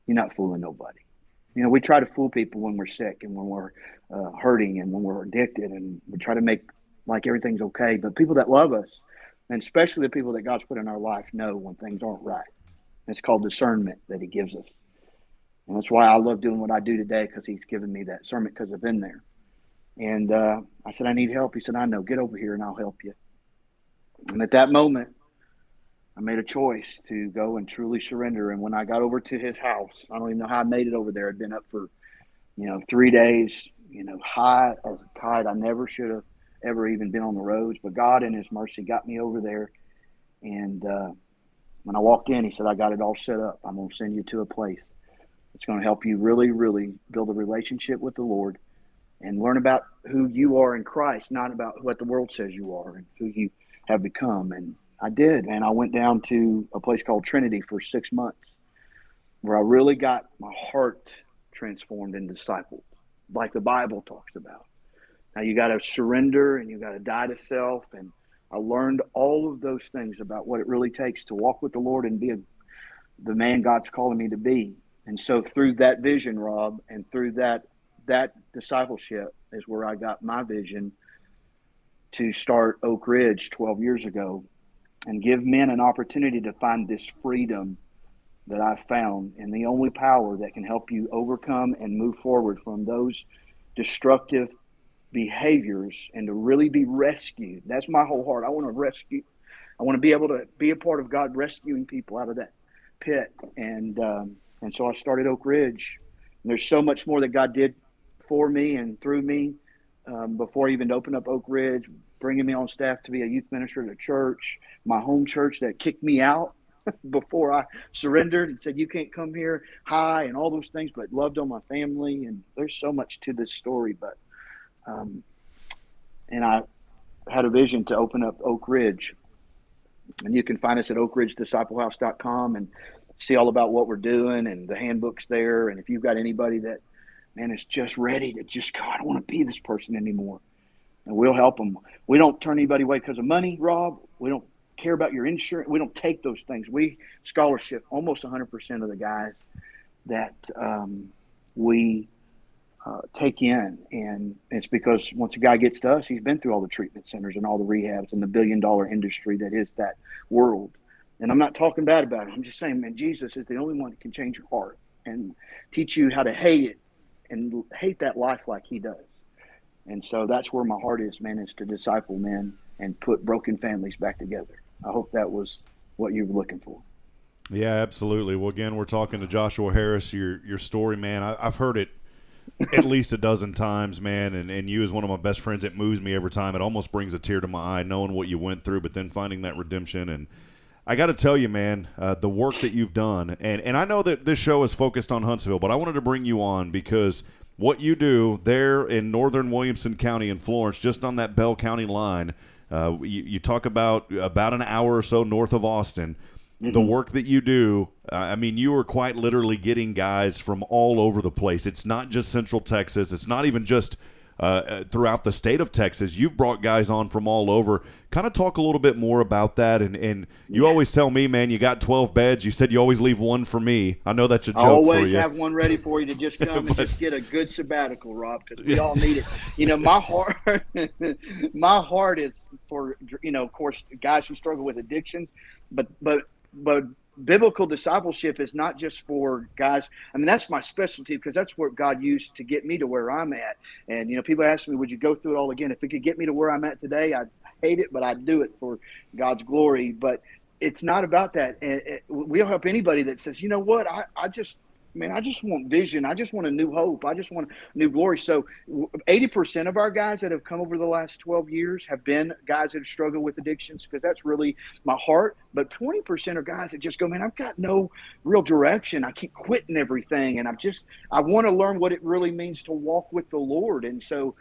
You're not fooling nobody. We try to fool people when we're sick and when we're hurting and when we're addicted, and we try to make like everything's okay. But people that love us, and especially the people that God's put in our life, know when things aren't right. It's called discernment that he gives us. And that's why I love doing what I do today, because he's given me that sermon because I've been there. And I said, I need help. He said, I know. Get over here and I'll help you. And at that moment, I made a choice to go and truly surrender. And when I got over to his house, I don't even know how I made it over there. I'd been up for, 3 days, high as a kite. I never should have ever even been on the roads, but God in his mercy got me over there. And when I walked in, he said, I got it all set up. I'm going to send you to a place that's going to help you really, really build a relationship with the Lord and learn about who you are in Christ, not about what the world says you are and who you have become. And I did. And I went down to a place called Trinity for 6 months, where I really got my heart transformed and discipled, like the Bible talks about. Now you got to surrender and you got to die to self. And I learned all of those things about what it really takes to walk with the Lord and be the man God's calling me to be. And so through that vision, Rob, and through that discipleship is where I got my vision to start Oak Ridge 12 years ago and give men an opportunity to find this freedom that I found, and the only power that can help you overcome and move forward from those destructive behaviors and to really be rescued. That's my whole heart. I want to rescue. I want to be able to be a part of God rescuing people out of that pit. And so I started Oak Ridge. And there's so much more that God did for me and through me before I even opened up Oak Ridge, bringing me on staff to be a youth minister at a church, my home church that kicked me out before I surrendered and said, you can't come here high and all those things, but loved on my family. And there's so much to this story. But and I had a vision to open up Oak Ridge. And you can find us at oakridgedisciplehouse.com and see all about what we're doing and the handbooks there. And if you've got anybody that, man, is just ready to just go, I don't want to be this person anymore, and we'll help them. We don't turn anybody away because of money, Rob. We don't care about your insurance. We don't take those things. We scholarship almost 100% of the guys that we take in. And it's because once a guy gets to us, he's been through all the treatment centers and all the rehabs and the billion-dollar industry that is that world. And I'm not talking bad about it. I'm just saying, man, Jesus is the only one that can change your heart and teach you how to hate it and hate that life like he does. And so that's where my heart is, man, is to disciple men and put broken families back together. I hope that was what you were looking for. Yeah, absolutely. Well, again, we're talking to Joshua Harris. Your story, man, I've heard it at least a dozen times, man, and you as one of my best friends, it moves me every time. It almost brings a tear to my eye knowing what you went through, but then finding that redemption. And I got to tell you, man, the work that you've done, and I know that this show is focused on Huntsville, but I wanted to bring you on because what you do there in northern Williamson County in Florence, just on that Bell County line, you talk about an hour or so north of Austin. Mm-hmm. The work that you do, I mean, you are quite literally getting guys from all over the place. It's not just Central Texas. It's not even just throughout the state of Texas. You've brought guys on from all over. Kind of talk a little bit more about that. And you always tell me, man, you got 12 beds. You said you always leave one for me. I know that's a joke for you. I always have one ready for you to just come and just get a good sabbatical, Rob, because we all need it. My heart is for, of course, guys who struggle with addictions, but biblical discipleship is not just for guys. I mean, that's my specialty because that's what God used to get me to where I'm at. And, people ask me, would you go through it all again? If it could get me to where I'm at today, I'd hate it, but I'd do it for God's glory. But it's not about that. And we'll help anybody that says, you know what, I just want vision. I just want a new hope. I just want a new glory. So 80% of our guys that have come over the last 12 years have been guys that have struggled with addictions because that's really my heart. But 20% are guys that just go, man, I've got no real direction. I keep quitting everything. And I want to learn what it really means to walk with the Lord. And so,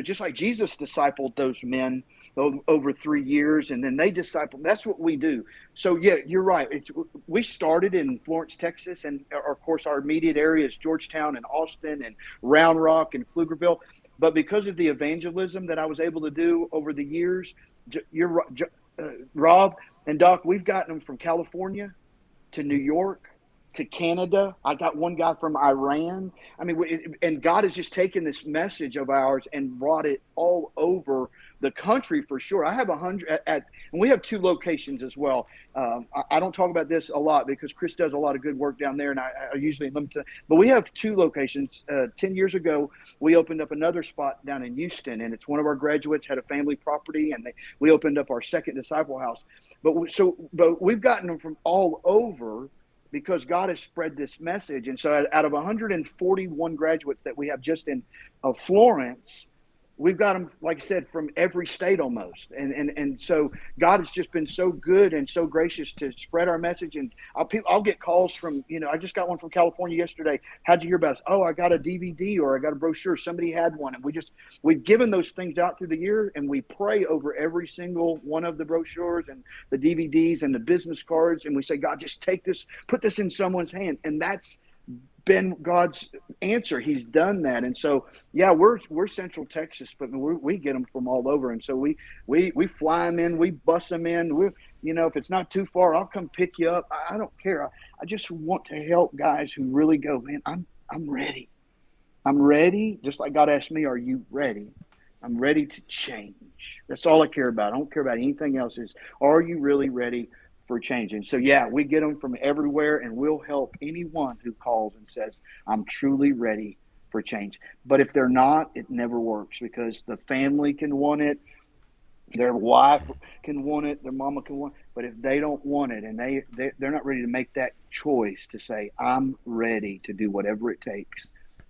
just like Jesus discipled those men over 3 years, and then they disciple. That's what we do. So yeah, you're right. We started in Florence, Texas, and of course our immediate area is Georgetown and Austin and Round Rock and Pflugerville. But because of the evangelism that I was able to do over the years, Rob and Doc, we've gotten them from California to New York to Canada. I got one guy from Iran. I mean, and God has just taken this message of ours and brought it all over the country for sure. I have 100 and we have 2 locations as well. I don't talk about this a lot because Chris does a lot of good work down there, and I usually limit to. But we have 2 locations. 10 years ago, we opened up another spot down in Houston, and it's one of our graduates had a family property, and we opened up our second disciple house. But we've gotten them from all over, because God has spread this message. And so out of 141 graduates that we have just in Florence, we've got them, like I said, from every state almost. And so God has just been so good and so gracious to spread our message. And I'll get calls from, I just got one from California yesterday. How'd you hear about us? Oh, I got a DVD or I got a brochure. Somebody had one. And we've given those things out through the year, and we pray over every single one of the brochures and the DVDs and the business cards. And we say, God, just take this, put this in someone's hand. And that's been God's answer. He's done that. And so, yeah, we're Central Texas, but we get them from all over. And so we fly them in, we bus them in. If it's not too far, I'll come pick you up. I don't care. I just want to help guys who really go, man, I'm ready. I'm ready. Just like God asked me, are you ready? I'm ready to change. That's all I care about. I don't care about anything else. Are you really ready for change? And so, yeah, we get them from everywhere, and we'll help anyone who calls and says, I'm truly ready for change. But if they're not, it never works, because the family can want it, their wife can want it, their mama can want it. But if they don't want it, and they're not ready to make that choice to say, I'm ready to do whatever it takes,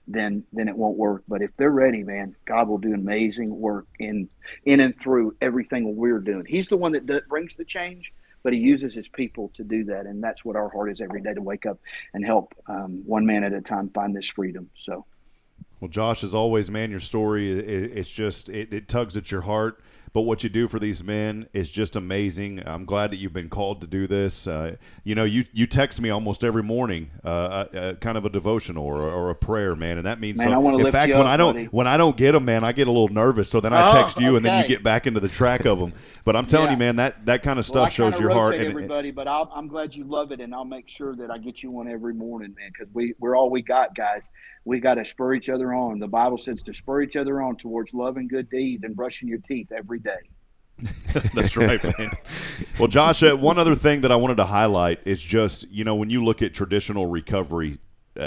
then it won't work. But if they're ready, man, God will do amazing work in and through everything we're doing. He's the one that brings the change, but he uses his people to do that. And that's what our heart is every day, to wake up and help one man at a time find this freedom. So, well, Josh, as always, man, your story, it's just, it tugs at your heart. But what you do for these men is just amazing. I'm glad that you've been called to do this. You text me almost every morning, kind of a devotional or a prayer, man, and that means man, so. In fact, when I don't get them, man, I get a little nervous. So then I text you, and then you get back into the track of them. But I'm telling you, man, that kind of stuff shows your heart. And everybody, but I'm glad you love it, and I'll make sure that I get you one every morning, man, because we're all we got, guys. We got to spur each other on. The Bible says to spur each other on towards love and good deeds and brushing your teeth every day. That's right, man. Well, Josh, one other thing that I wanted to highlight is just, when you look at traditional recovery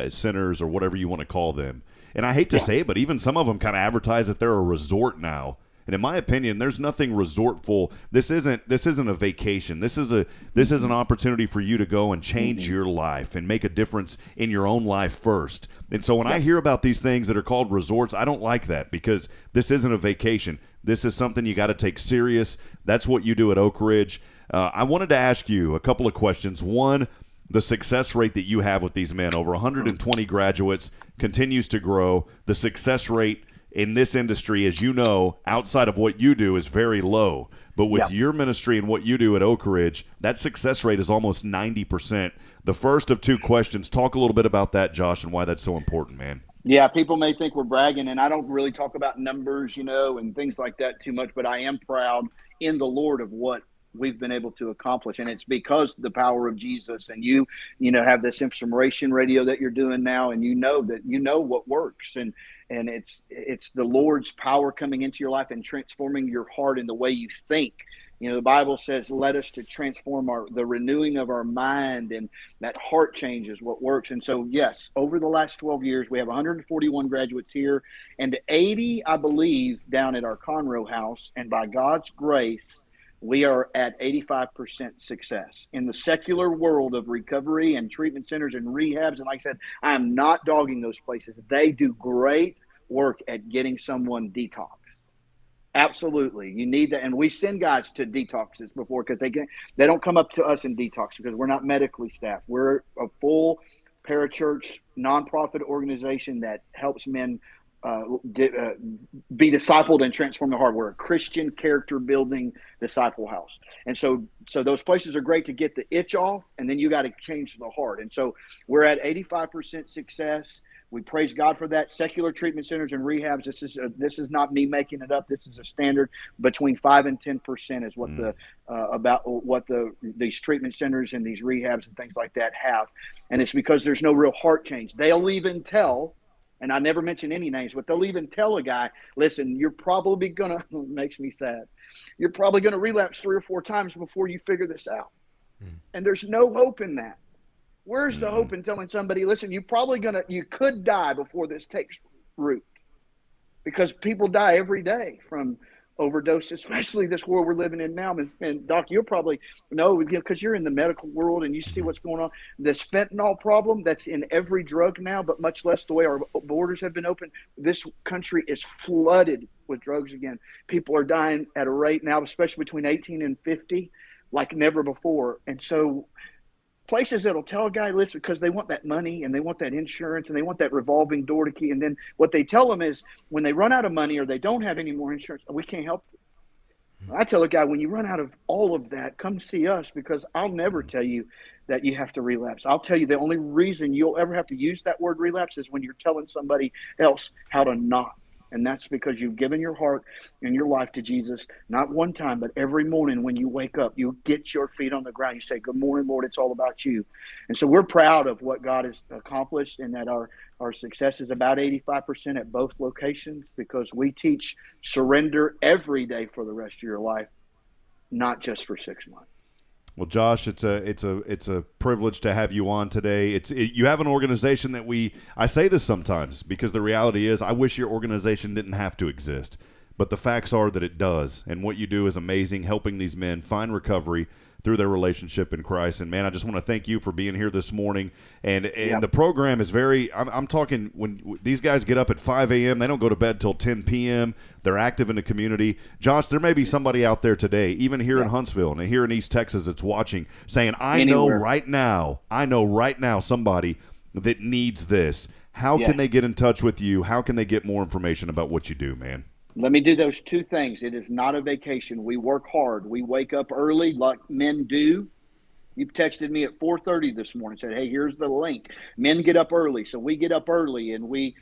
centers or whatever you want to call them, and I hate to say it, but even some of them kind of advertise that they're a resort now. And in my opinion, there's nothing resortful. This isn't a vacation. This is an opportunity for you to go and change your life and make a difference in your own life first. And so when I hear about these things that are called resorts, I don't like that, because this isn't a vacation. This is something you got to take serious. That's what you do at Oak Ridge. I wanted to ask you a couple of questions. One, the success rate that you have with these men, over 120 graduates, continues to grow. The success rate in this industry, as you know, outside of what you do, is very low. But with your ministry and what you do at Oak Ridge, that success rate is almost 90%. The first of 2 questions, talk a little bit about that, Josh, and why that's so important, man. Yeah, people may think we're bragging, and I don't really talk about numbers, and things like that too much, but I am proud in the Lord of what we've been able to accomplish. And it's because the power of Jesus, and you have this information radio that you're doing now, and what works. And it's the Lord's power coming into your life and transforming your heart in the way you think. The Bible says, let us to transform the renewing of our mind, and that heart change is what works. And so, yes, over the last 12 years, we have 141 graduates here and 80, I believe, down at our Conroe house. And by God's grace, we are at 85% success in the secular world of recovery and treatment centers and rehabs. And like I said, I am not dogging those places. They do great work at getting someone detox. Absolutely. You need that. And we send guys to detoxes before, because they don't come up to us in detox because we're not medically staffed. We're a full parachurch nonprofit organization that helps men be discipled and transform their heart. We're a Christian character building disciple house. And so those places are great to get the itch off, and then you got to change the heart. And so we're at 85% success. We praise God for that. Secular treatment centers and rehabs. This is not me making it up. This is a standard between 5 and 10% is what these treatment centers and these rehabs and things like that have, and it's because there's no real heart change. They'll even tell, and I never mention any names, but they'll even tell a guy, listen, you're probably gonna it makes me sad. You're probably gonna relapse 3 or 4 times before you figure this out, and there's no hope in that. Where's the hope in telling somebody, listen, you could die before this takes root? Because people die every day from overdose, especially this world we're living in now. And Doc, you'll probably know, because you're in the medical world and you see what's going on. This fentanyl problem that's in every drug now, but much less the way our borders have been open. This country is flooded with drugs again. People are dying at a rate now, especially between 18 and 50, like never before. And so places that'll tell a guy, listen, because they want that money and they want that insurance and they want that revolving door to key. And then what they tell them is when they run out of money or they don't have any more insurance, we can't help you. I tell a guy, when you run out of all of that, come see us, because I'll never tell you that you have to relapse. I'll tell you the only reason you'll ever have to use that word relapse is when you're telling somebody else how to not. And that's because you've given your heart and your life to Jesus, not one time, but every morning when you wake up, you get your feet on the ground. You say, good morning, Lord, it's all about you. And so we're proud of what God has accomplished, and that our success is about 85% at both locations, because we teach surrender every day for the rest of your life, not just for 6 months. Well, Josh, it's a privilege to have you on today. You have an organization that I say this sometimes because the reality is I wish your organization didn't have to exist, but the facts are that it does, and what you do is amazing, helping these men find recovery through their relationship in Christ. And man, I just want to thank you for being here this morning. And the program is I'm talking, when these guys get up at 5 a.m., they don't go to bed till 10 p.m. They're active in the community. Josh, there may be somebody out there today, even here in Huntsville and here in East Texas, that's watching, saying, I know right now somebody that needs this. How can they get in touch with you? How can they get more information about what you do, man? Let me do those 2 things. It is not a vacation. We work hard. We wake up early like men do. You texted me at 4:30 this morning, said, hey, here's the link. Men get up early. So we get up early and we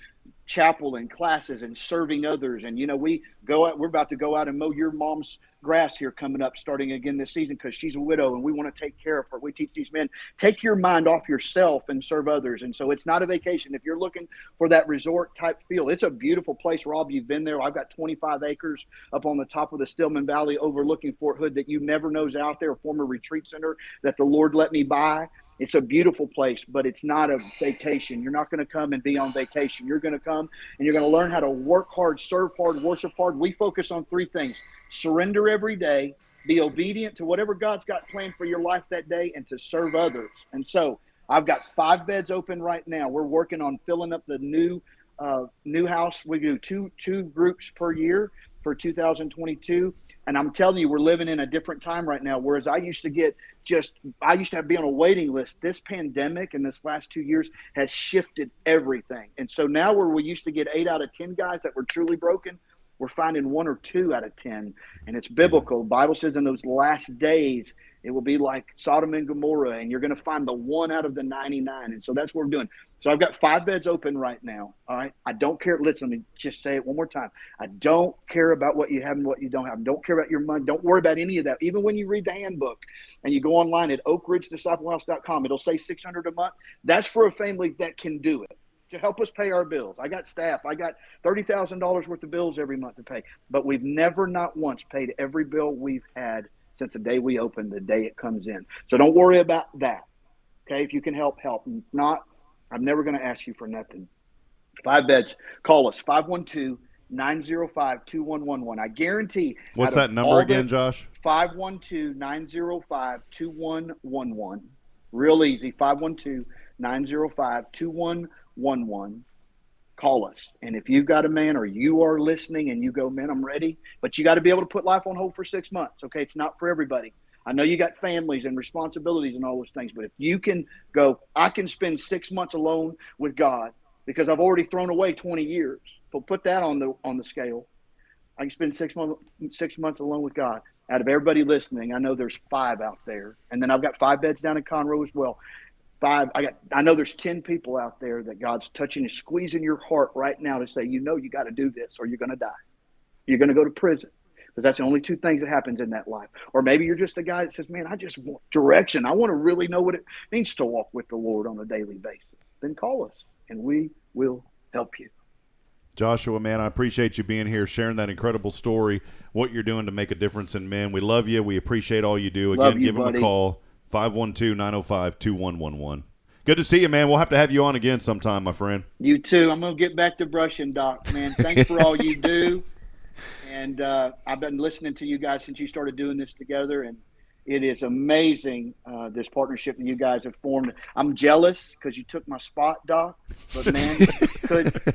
chapel and classes and serving others. And, we go out, we're about to go out and mow your mom's grass here coming up, starting again this season, because she's a widow and we want to take care of her. We teach these men, take your mind off yourself and serve others. And so it's not a vacation. If you're looking for that resort type feel, it's a beautiful place. Rob, you've been there. I've got 25 acres up on the top of the Stillman Valley overlooking Fort Hood that you never know's out there, a former retreat center that the Lord let me buy. It's a beautiful place, but it's not a vacation. You're not going to come and be on vacation. You're going to come and you're going to learn how to work hard, serve hard, worship hard. We focus on 3 things: surrender every day, be obedient to whatever God's got planned for your life that day, and to serve others. And so I've got 5 beds open right now. We're working on filling up the new house. We do two groups per year for 2022. And I'm telling you, we're living in a different time right now. Whereas I used to be on a waiting list. This pandemic and this last 2 years has shifted everything. And so now where we used to get 8 out of 10 guys that were truly broken, we're finding 1 or 2 out of 10. And it's biblical. The Bible says in those last days, it will be like Sodom and Gomorrah, and you're going to find the 1 out of the 99. And so that's what we're doing. So I've got 5 beds open right now. All right. I don't care. Listen, let me just say it one more time. I don't care about what you have and what you don't have. Don't care about your money. Don't worry about any of that. Even when you read the handbook and you go online at oakridgedisciplehouse.com, it'll say $600 a month. That's for a family that can do it, to help us pay our bills. I got staff. I got $30,000 worth of bills every month to pay. But we've never, not once, paid every bill we've had since the day we opened, the day it comes in. So don't worry about that. Okay, if you can help. If not, I'm never going to ask you for nothing. 5 beds. Call us, 512-905-2111. I guarantee. What's that number again, Josh? 512-905-2111. Real easy, 512-905-2111. Call us. And if you've got a man, or you are listening and you go, man, I'm ready, but you got to be able to put life on hold for 6 months. Okay, it's not for everybody. I know you got families and responsibilities and all those things, but if you can go, I can spend 6 months alone with God because I've already thrown away 20 years. But put that on the scale. I can spend 6 months alone with God. Out of everybody listening, I know there's 5 out there. And then I've got 5 beds down in Conroe as well. I know there's 10 people out there that God's touching and squeezing your heart right now to say, you got to do this or you're going to die. You're going to go to prison. Because that's the only two things that happens in that life. Or maybe you're just a guy that says, man, I just want direction. I want to really know what it means to walk with the Lord on a daily basis. Then call us, and we will help you. Joshua, man, I appreciate you being here, sharing that incredible story, what you're doing to make a difference in men. We love you. We appreciate all you do. Again, give them a call, 512-905-2111. Good to see you, man. We'll have to have you on again sometime, my friend. You too. I'm going to get back to brushing, Doc, man. Thanks for all you do. And I've been listening to you guys since you started doing this together, and it is amazing, this partnership that you guys have formed. I'm jealous because you took my spot, Doc, but, man,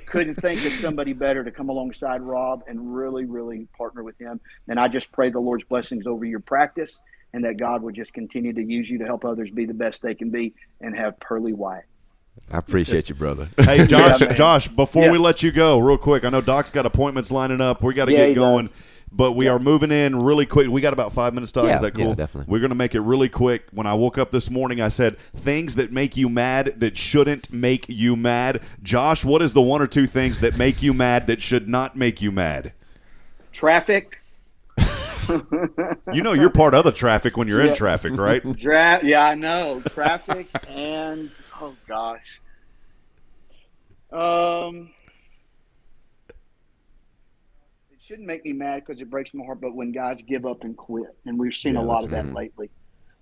couldn't think of somebody better to come alongside Rob and really, really partner with him. And I just pray the Lord's blessings over your practice and that God would just continue to use you to help others be the best they can be and have pearly white. I appreciate you, brother. Hey, Josh, Yeah, Josh, before we let you go, real quick, I know Doc's got appointments lining up. We got to get going. But we are moving in really quick. We got about 5 minutes, Doc. Is that cool? Yeah, definitely. We're going to make it really quick. When I woke up this morning, I said, things that make you mad that shouldn't make you mad. Josh, what is the one or two things that make you mad that should not make you mad? Traffic. You know you're part of the traffic when you're in traffic, right? Yeah, I know. Traffic and, oh, gosh. It shouldn't make me mad because it breaks my heart, but when guys give up and quit, and we've seen a lot of that lately.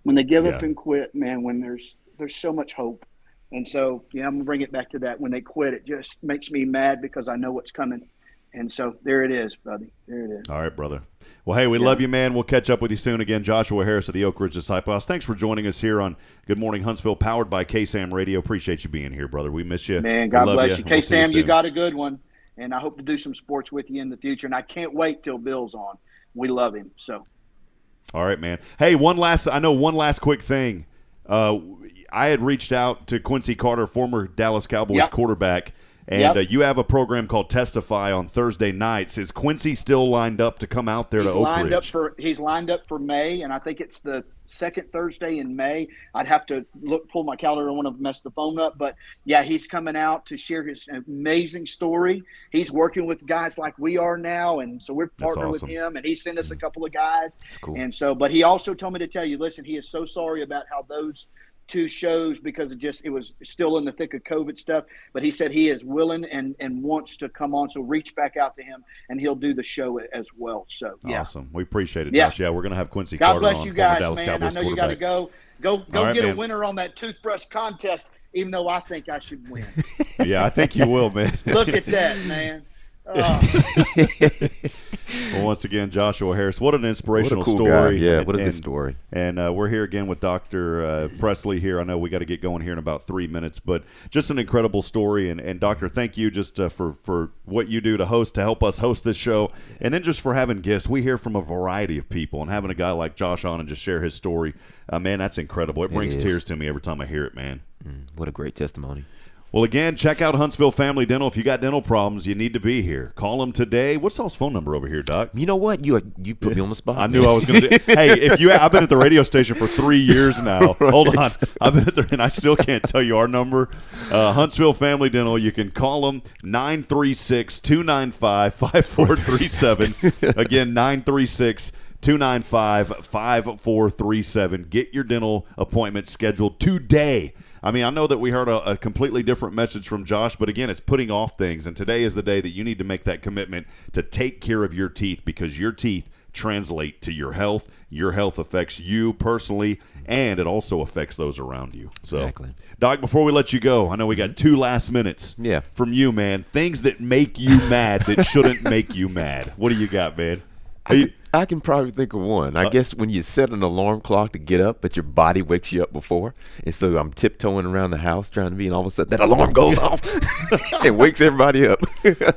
When they give up and quit, man, when there's so much hope. And so, I'm going to bring it back to that. When they quit, it just makes me mad because I know what's coming. And so there it is, buddy. There it is. All right, brother. Well, hey, we love you, man. We'll catch up with you soon again. Joshua Harris of the Oak Ridge Disciple House. Thanks for joining us here on Good Morning Huntsville, powered by KSAM Radio. Appreciate you being here, brother. We miss you. Man, God bless you. KSAM, you got a good one. And I hope to do some sports with you in the future. And I can't wait till Bill's on. We love him. So. All right, man. Hey, one last quick thing. I had reached out to Quincy Carter, former Dallas Cowboys quarterback. And you have a program called Testify on Thursday nights. Is Quincy still lined up to come out there to Oak Ridge? He's lined up for May, and I think it's the second Thursday in May. I'd have to pull my calendar. I don't want to mess the phone up. But, yeah, he's coming out to share his amazing story. He's working with guys like we are now, and so we're partnering with him. And he sent us a couple of guys. That's cool. And so, but he also told me to tell you, listen, he is so sorry about how those – two shows because it was still in the thick of COVID stuff, but he said he is willing and wants to come on. So reach back out to him and he'll do the show as well. So awesome. We appreciate it, Josh. Yeah, we're going to have Quincy Carter on. God bless you guys, man. Cowboys I know you got to go right, get man. a winner on that toothbrush contest, even though I think I should win. Yeah, I think you will, man. Look at that, man. Well, once again, Joshua Harris, what an inspirational what a cool story. Guy. Yeah, what a good story. And we're here again with Dr. Pressley here. I know we got to get going here in about 3 minutes, but just an incredible story. And Doctor, thank you just for what you do to help us host this show, and then just for having guests. We hear from a variety of people, and having a guy like Josh on and just share his story, man, that's incredible. It brings tears to me every time I hear it, man. What a great testimony. Well, again, check out Huntsville Family Dental. If you got dental problems, you need to be here. Call them today. What's Saul's phone number over here, Doc? You know what? You put me on the spot. I knew I was going to do. Hey, I've been at the radio station for 3 years now. Right. Hold on. I've been at there, and I still can't tell you our number. Huntsville Family Dental. You can call them 936-295-5437. Again, 936-295-5437. Get your dental appointment scheduled today. I mean, I know that we heard a completely different message from Josh, but again, it's putting off things. And today is the day that you need to make that commitment to take care of your teeth, because your teeth translate to your health. Your health affects you personally, and it also affects those around you. So, exactly. Doc, before we let you go, I know we got 2 last minutes from you, man. Things that make you mad that shouldn't make you mad. What do you got, man? I can probably think of one. I guess when you set an alarm clock to get up, but your body wakes you up before. And so I'm tiptoeing around the house trying to be, and all of a sudden that alarm goes off and wakes everybody up.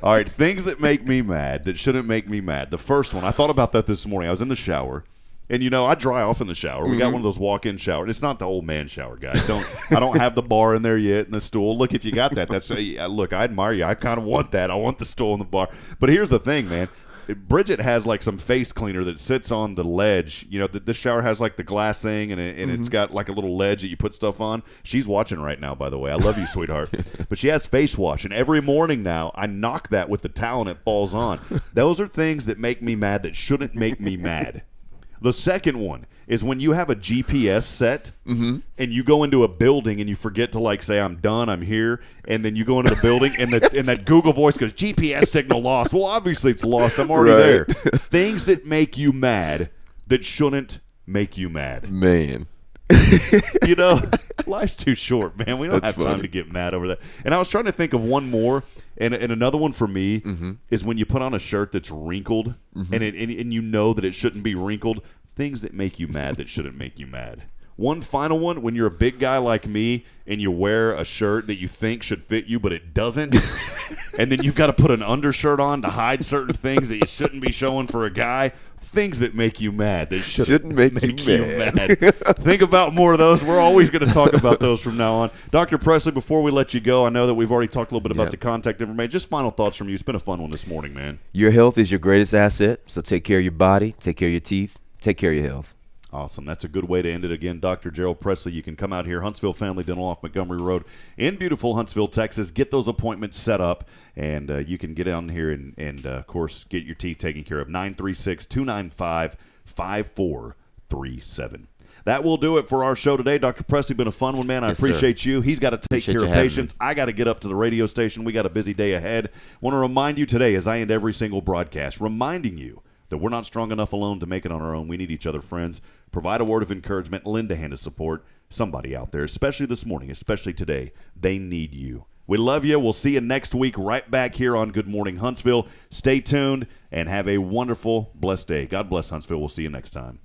All right, things that make me mad that shouldn't make me mad. The first one, I thought about that this morning. I was in the shower. And, I dry off in the shower. We got one of those walk-in showers. It's not the old man shower, guys. I don't have the bar in there yet and the stool. Look, if you got that, look, I admire you. I kind of want that. I want the stool and the bar. But here's the thing, man. Bridget has like some face cleaner that sits on the ledge. You know, this shower has like the glass thing, and it's got like a little ledge that you put stuff on. She's watching right now, by the way. I love you, sweetheart. But she has face wash, and every morning now I knock that with the towel and it falls on. Those are things that make me mad that shouldn't make me mad. The second one is when you have a GPS set and you go into a building and you forget to like say I'm done, I'm here, and then you go into the building and that Google voice goes GPS signal lost. Well, obviously it's lost. I'm already there. Things that make you mad that shouldn't make you mad. Man. You know, life's too short, man. We don't That's have time funny. to get mad over that. And I was trying to think of one more, and another one for me is when you put on a shirt that's wrinkled, and you know that it shouldn't be wrinkled. Things that make you mad that shouldn't make you mad. One final one, when you're a big guy like me and you wear a shirt that you think should fit you, but it doesn't, and then you've got to put an undershirt on to hide certain things that you shouldn't be showing for a guy. Things that make you mad that shouldn't make you mad. Think about more of those. We're always going to talk about those from now on. Dr. Pressley, before we let you go, I know that we've already talked a little bit about the contact information. Just final thoughts from you. It's been a fun one this morning, man. Your health is your greatest asset, so take care of your body, take care of your teeth, take care of your health. Awesome. That's a good way to end it. Again, Dr. Gerald Pressley, you can come out here, Huntsville Family Dental off Montgomery Road in beautiful Huntsville, Texas. Get those appointments set up, and you can get down here and of course, get your teeth taken care of. 936-295-5437. That will do it for our show today. Dr. Pressley, been a fun one, man. I appreciate you. He's got to take care of patients. I got to get up to the radio station. We got a busy day ahead. Want to remind you today, as I end every single broadcast, reminding you that we're not strong enough alone to make it on our own. We need each other, friends. Provide a word of encouragement. Lend a hand of support. Somebody out there, especially this morning, especially today, they need you. We love you. We'll see you next week right back here on Good Morning Huntsville. Stay tuned and have a wonderful, blessed day. God bless Huntsville. We'll see you next time.